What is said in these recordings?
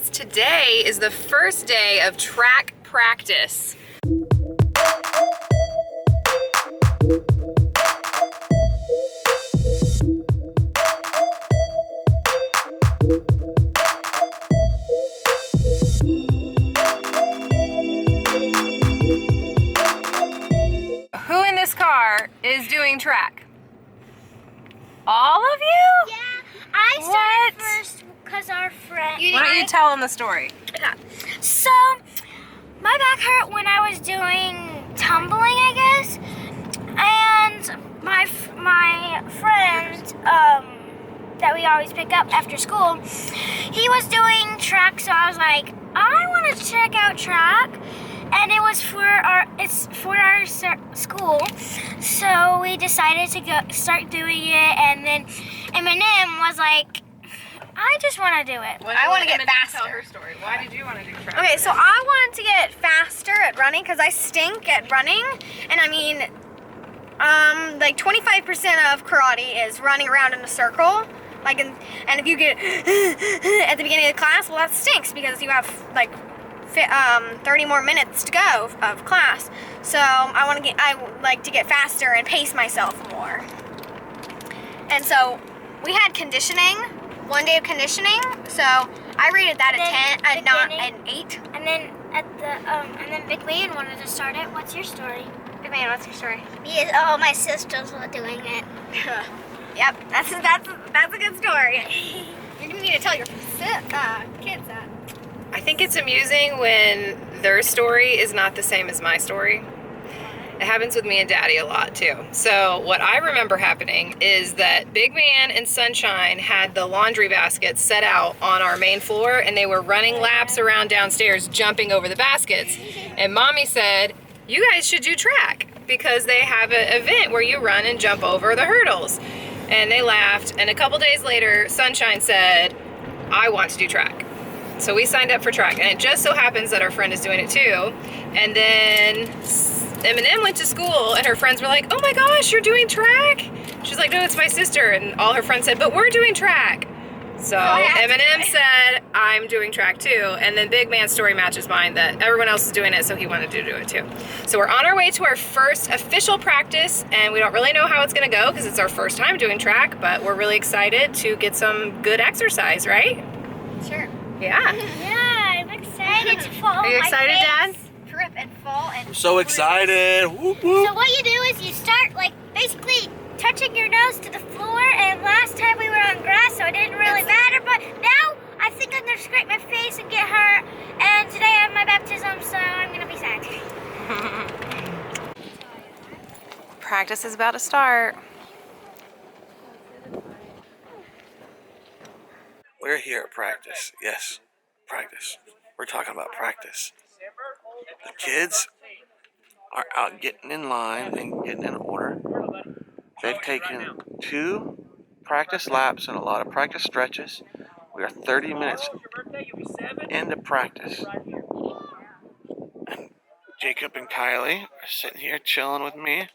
kids. Today is the first day of track practice. Who in this car is doing track? All of you? Yeah, I started first because our friend. Why don't you tell them the story? Yeah. So, my back hurt when I was doing tumbling, I guess. And my friend, that we always pick up after school, he was doing track, so I was like, I want to check out track. And it was for our school, so we decided to start doing it. And then Eminem was like, "I just want to do it. I want to get faster." Tell her story. Why did you want to do track? Okay, so I wanted to get faster at running because I stink at running, and I mean, like 25% of karate is running around in a circle. Like, and if you get at the beginning of the class, well, that stinks because you have like 30 more minutes to go of class. So I like to get faster and pace myself more. And so we had conditioning, 1 day of conditioning. So I rated that a 10, not an 8. And then and then Big Man wanted to start it. What's your story? Big Man, what's your story? Because all my sisters were doing it. Yep, that's a good story. You're gonna need to tell your kids that. I think it's amusing when their story is not the same as my story. It happens with me and Daddy a lot too. So what I remember happening is that Big Man and Sunshine had the laundry baskets set out on our main floor, and they were running laps around downstairs, jumping over the baskets. And Mommy said, "You guys should do track because they have an event where you run and jump over the hurdles." And they laughed. And a couple days later, Sunshine said, "I want to do track." So we signed up for track, and it just so happens that our friend is doing it too. And then Eminem went to school, and her friends were like, "Oh my gosh, you're doing track?" She's like, "No, it's my sister." And all her friends said, "But we're doing track." So Eminem said, "I'm doing track too." And then Big Man's story matches mine that everyone else is doing it, so he wanted to do it too. So we're on our way to our first official practice, and we don't really know how it's gonna go because it's our first time doing track, but we're really excited to get some good exercise, right? Sure. Yeah. Yeah, I'm excited to fall. Are you excited, Dad? Trip and fall and. I'm so excited. Whoop, whoop. So what you do is you start like basically touching your nose to the floor, and last time we were on grass, so it didn't really matter, but now I think I'm gonna scrape my face and get hurt, and today I have my baptism, so I'm gonna be sad. Practice is about to start. We're here at practice. Yes, practice. We're talking about practice. The kids are out getting in line and getting in order. They've taken 2 practice laps and a lot of practice stretches. We are 30 minutes into practice. And Jacob and Kylie are sitting here chilling with me.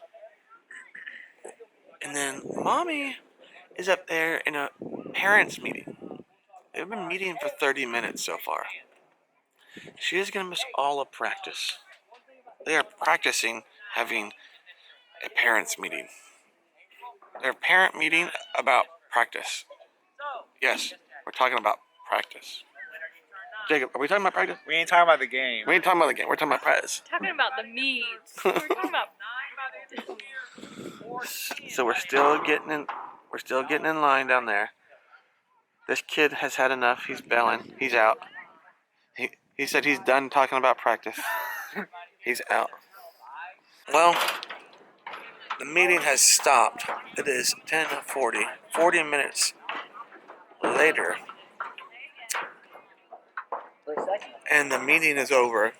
And then Mommy is up there in a parents meeting. They've been meeting for 30 minutes so far. She is going to miss all of practice. They are practicing having a parents meeting. Their parent meeting about practice. Yes, we're talking about practice. Jacob, are we talking about practice? We ain't talking about the game. We ain't talking about the game. We're talking about practice. Talking about the meads. We're talking about. So we're still getting in. We're still getting in line down there. This kid has had enough. He's bailing. He's out. He said he's done talking about practice. He's out. Well, the meeting has stopped. It is 10:40. 40 minutes later. And the meeting is over.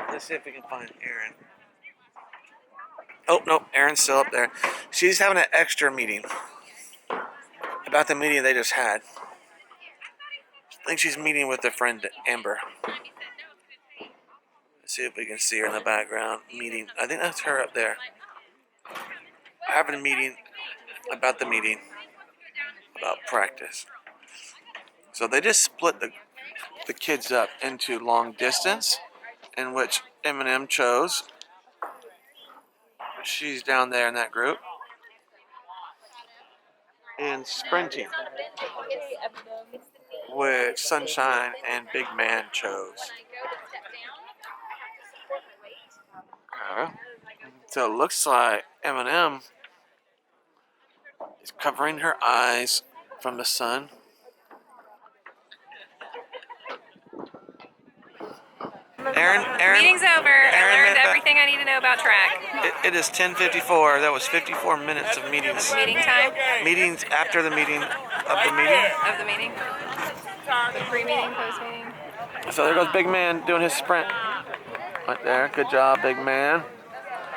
Let's see if we can find Erin. Oh, no, Erin's still up there. She's having an extra meeting about the meeting they just had. I think she's meeting with her friend Amber. Let's see if we can see her in the background. Meeting. I think that's her up there. Having a meeting about the meeting about practice. So they just split the kids up into long distance, in which Eminem chose. She's down there in that group. And sprinting, which Sunshine and Big Man chose. Okay. So it looks like Eminem is covering her eyes from the sun. Erin, Meeting's over. I Erin, learned everything I need to know about track. It is 10:54. That was 54 minutes of meetings. Meeting time Meetings after the meeting of the meeting. of the meeting. The pre-meeting, post-meeting. So there goes Big Man doing his sprint. Right there. Good job, Big Man.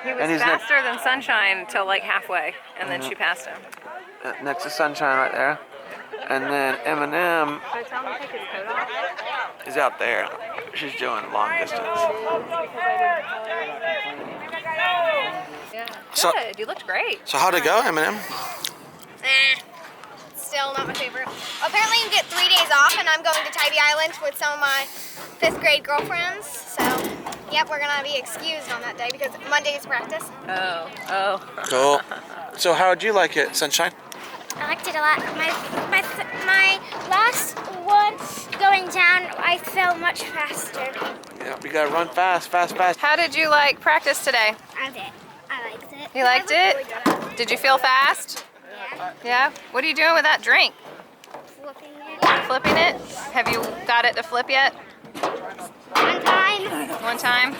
He was And he's faster than Sunshine until like halfway, and then she passed him. Next to Sunshine right there. And then Eminem Should I tell him to take his coat off? is out there. She's doing long distance. Yeah. So- Good. You looked great. So how'd it go, Eminem? Still not my favorite. Apparently you get 3 days off, and I'm going to Tybee Island with some of my 5th grade girlfriends. So, yep, we're gonna be excused on that day because Monday is practice. Oh. Cool. So how'd you like it, Sunshine? I liked it a lot. My last one going down, I felt much faster. Yeah, we gotta run fast. How did you like practice today? I did. I liked it. You liked it? Did you feel fast? Yeah. Yeah? What are you doing with that drink? Flipping it. Flipping it? Have you got it to flip yet? One time. One time?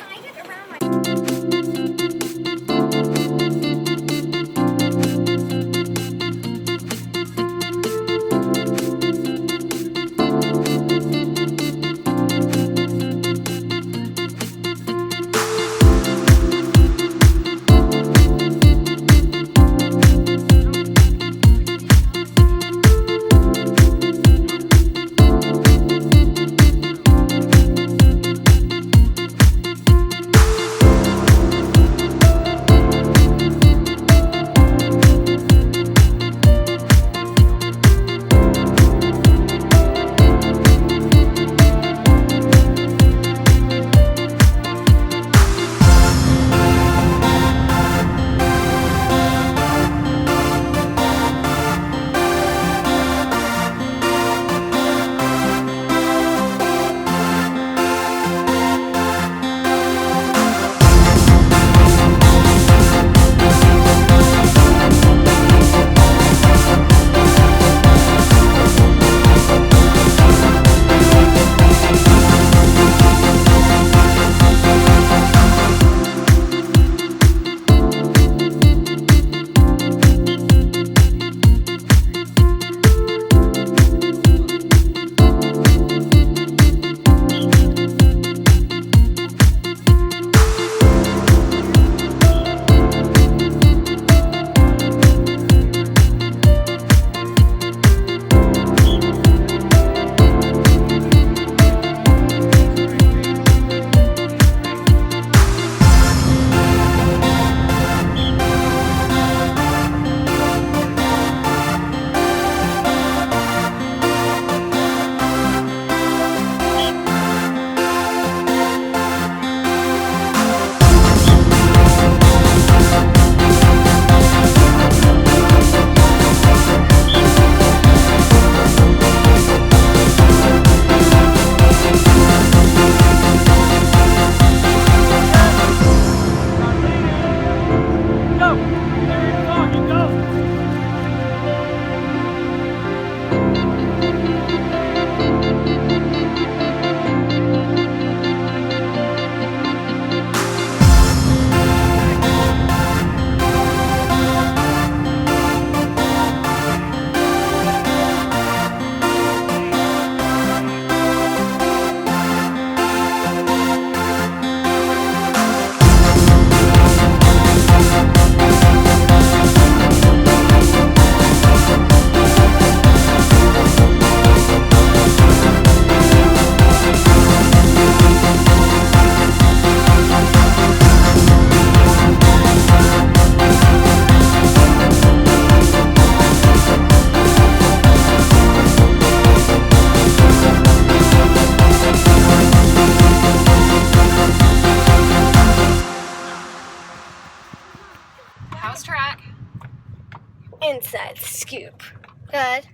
besides Scoop? Good.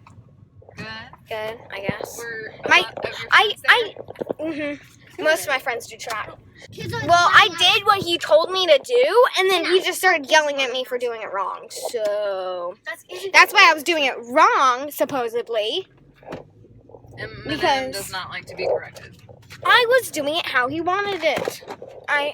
Good. Good, I guess. Were My- a lot of your friends there? Most of my friends do track. Well, I did what he told me to do, and then he just started yelling at me for doing it wrong. So that's why I was doing it wrong, supposedly. Eminem Because- does not like to be corrected. I was doing it how he wanted it. I'm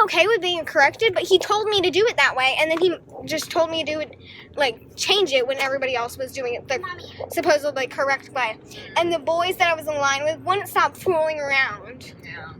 okay with being corrected, but he told me to do it that way, and then he just told me to do it, like, change it when everybody else was doing it the supposedly correct way. And the boys that I was in line with wouldn't stop fooling around. Yeah.